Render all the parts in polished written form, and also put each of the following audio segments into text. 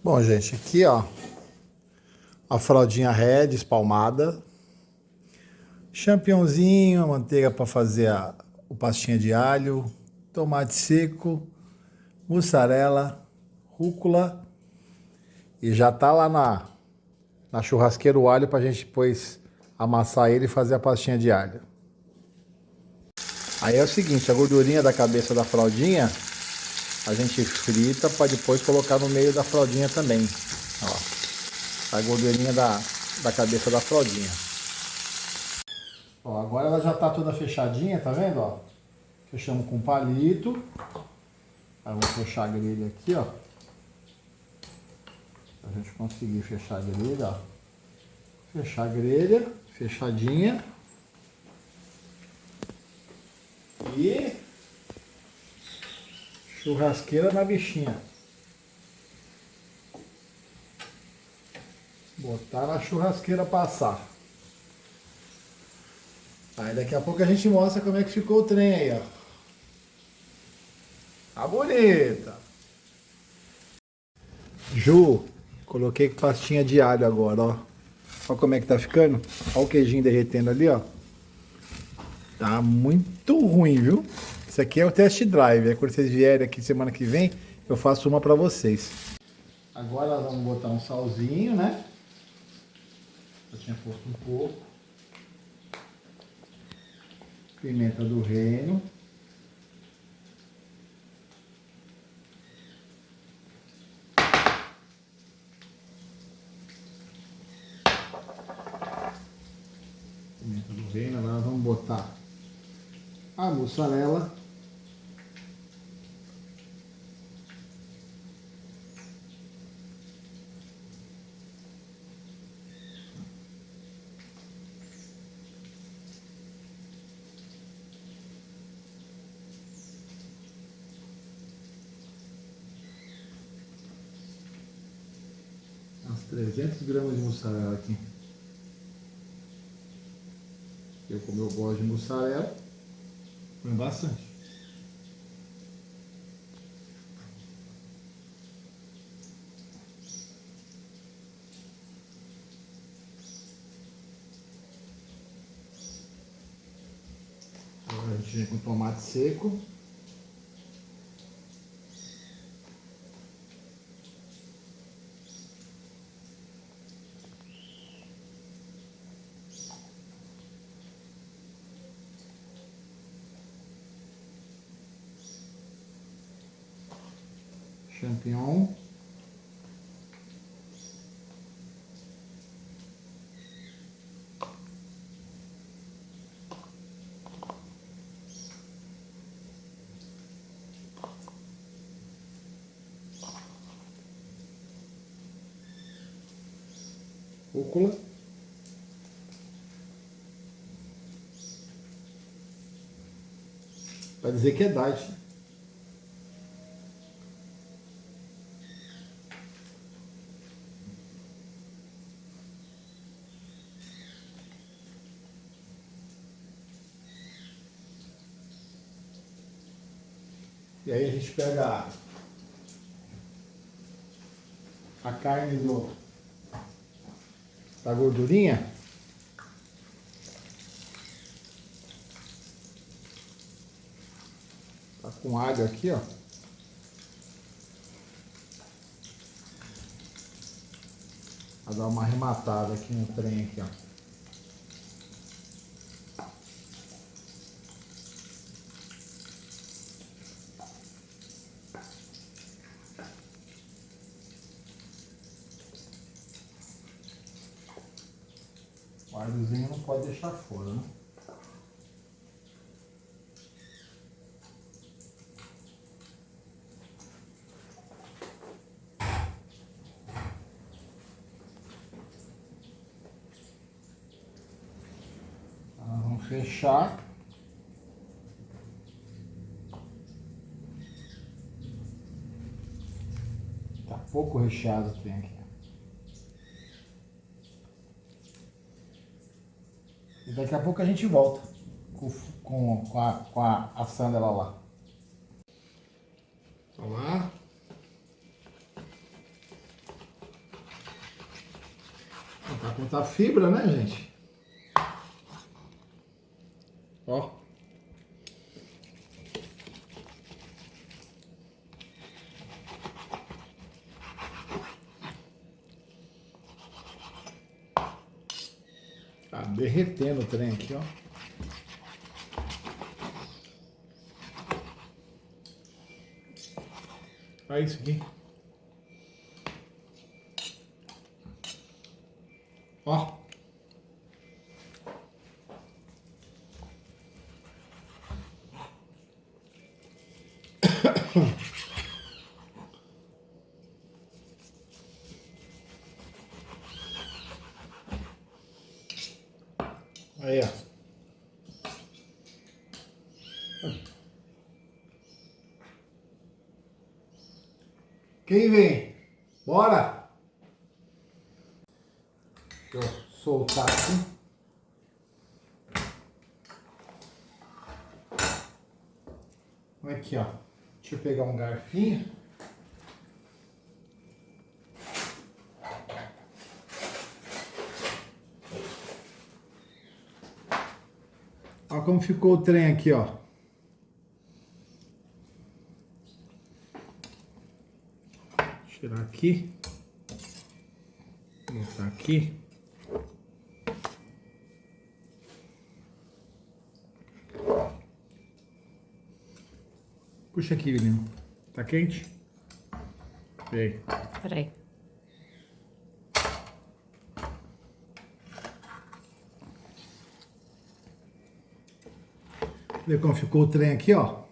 Bom, gente, aqui ó, a fraldinha Red espalmada, champignonzinho, manteiga para fazer o pastinha de alho, tomate seco, mussarela, rúcula e já tá lá na churrasqueira o alho pra gente depois amassar ele e fazer a pastinha de alho. Aí é o seguinte, a gordurinha da cabeça da fraldinha a gente frita para depois colocar no meio da fraldinha também. Ó, a gordurinha da cabeça da fraldinha. Ó, agora ela já tá toda fechadinha, tá vendo? Ó, fechamos com palito. Aí vamos fechar a grelha aqui, ó. Pra gente conseguir fechar a grelha, ó. Fechar a grelha, fechadinha. E churrasqueira na bichinha. Botar na churrasqueira passar. Aí daqui a pouco a gente mostra como é que ficou o trem aí, ó. Tá bonita. Ju, coloquei pastinha de alho agora, ó. Olha como é que tá ficando. Olha o queijinho derretendo ali, ó. Tá muito ruim, viu? Isso aqui é o test drive. Aí quando vocês vierem aqui semana que vem, eu faço uma pra vocês. Agora vamos botar um salzinho, né? Eu tinha posto um pouco. Pimenta do reino. Pimenta do reino. Agora vamos botar a mussarela. Uns 300 gramas de mussarela aqui. Como eu gosto de mussarela, põe bastante. Agora a gente vem com tomate seco. Champignon. Rúcula. Para dizer que é diet. E aí a gente pega a carne da gordurinha. Tá com alho aqui, ó. Vou dar uma arrematada aqui no trem aqui, ó. O alhozinho não pode deixar fora, né? Vamos fechar. Tá pouco recheado o trem aqui. E daqui a pouco a gente volta com a sândala lá. Olha lá. Pra contar fibra, né, gente? Ó. Tá derretendo o trem aqui, ó. Olha isso aqui. Ó. Aí, ó. Quem vem? Bora! Deixa eu soltar aqui. Aqui, ó. Deixa eu pegar um garfinho. Olha como ficou o trem aqui, ó. Tirar aqui. Botar aqui. Puxa aqui, menino. Tá quente? Peraí. Peraí. Vê como ficou o trem aqui, ó.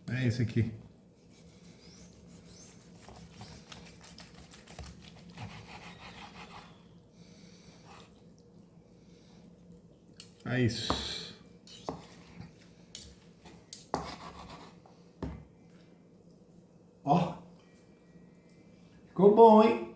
É esse aqui. É isso. Ó. Ficou bom, hein?